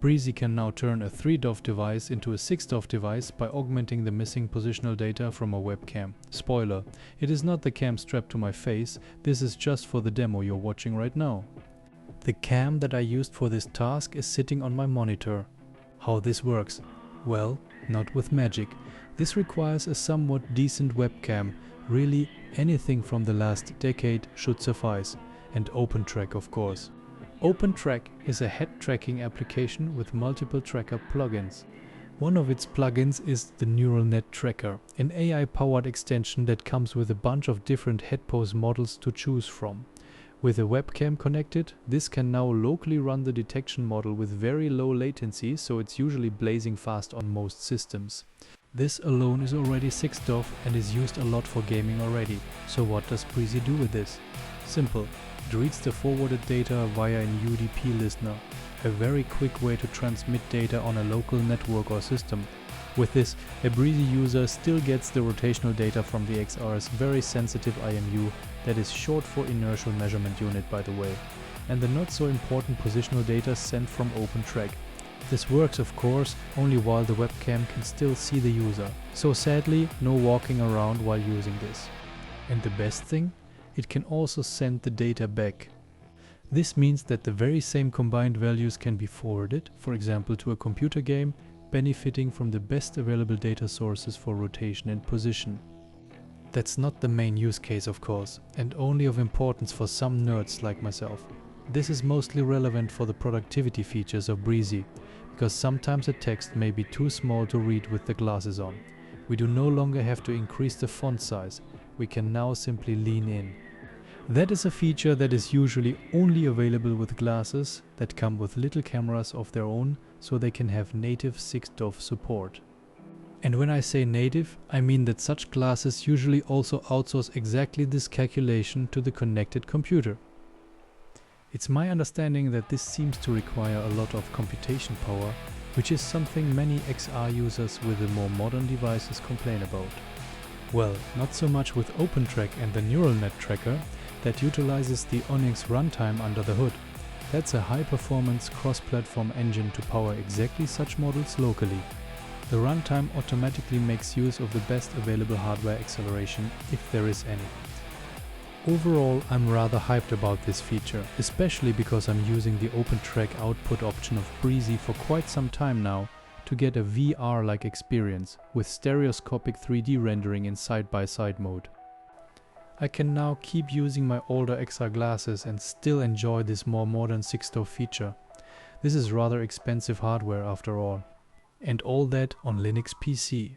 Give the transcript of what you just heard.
Breezy can now turn a 3DOF device into a 6DOF device by augmenting the missing positional data from a webcam. Spoiler, it is not the cam strapped to my face, this is just for the demo you're watching right now. The cam that I used for this task is sitting on my monitor. How this works? Well, not with magic. This requires a somewhat decent webcam. Really, anything from the last decade should suffice. And OpenTrack, of course. OpenTrack is a head tracking application with multiple tracker plugins. One of its plugins is the Neuralnet Tracker, an AI-powered extension that comes with a bunch of different head pose models to choose from. With a webcam connected, this can now locally run the detection model with very low latency, so it's usually blazing fast on most systems. This alone is already 6DOF and is used a lot for gaming already. So what does Breezy do with this? Simple. It reads the forwarded data via an UDP listener, a very quick way to transmit data on a local network or system. With this, a Breezy user still gets the rotational data from the XR's very sensitive IMU, that is short for inertial measurement unit by the way, and the not so important positional data sent from OpenTrack. This works of course only while the webcam can still see the user, so sadly no walking around while using this. And the best thing? It can also send the data back. This means that the very same combined values can be forwarded, for example to a computer game, benefiting from the best available data sources for rotation and position. That's not the main use case of course, and only of importance for some nerds like myself. This is mostly relevant for the productivity features of Breezy, because sometimes a text may be too small to read with the glasses on. We do no longer have to increase the font size, we can now simply lean in. That is a feature that is usually only available with glasses that come with little cameras of their own, so they can have native 6DOF support. And when I say native, I mean that such glasses usually also outsource exactly this calculation to the connected computer. It's my understanding that this seems to require a lot of computation power, which is something many XR users with the more modern devices complain about. Well, not so much with OpenTrack and the Neuralnet Tracker that utilizes the Onyx runtime under the hood. That's a high-performance cross-platform engine to power exactly such models locally. The runtime automatically makes use of the best available hardware acceleration, if there is any. Overall, I'm rather hyped about this feature, especially because I'm using the OpenTrack output option of Breezy for quite some time now to get a VR-like experience with stereoscopic 3D rendering in side-by-side mode. I can now keep using my older XR glasses and still enjoy this more modern 6DOF feature. This is rather expensive hardware after all. And all that on Linux PC.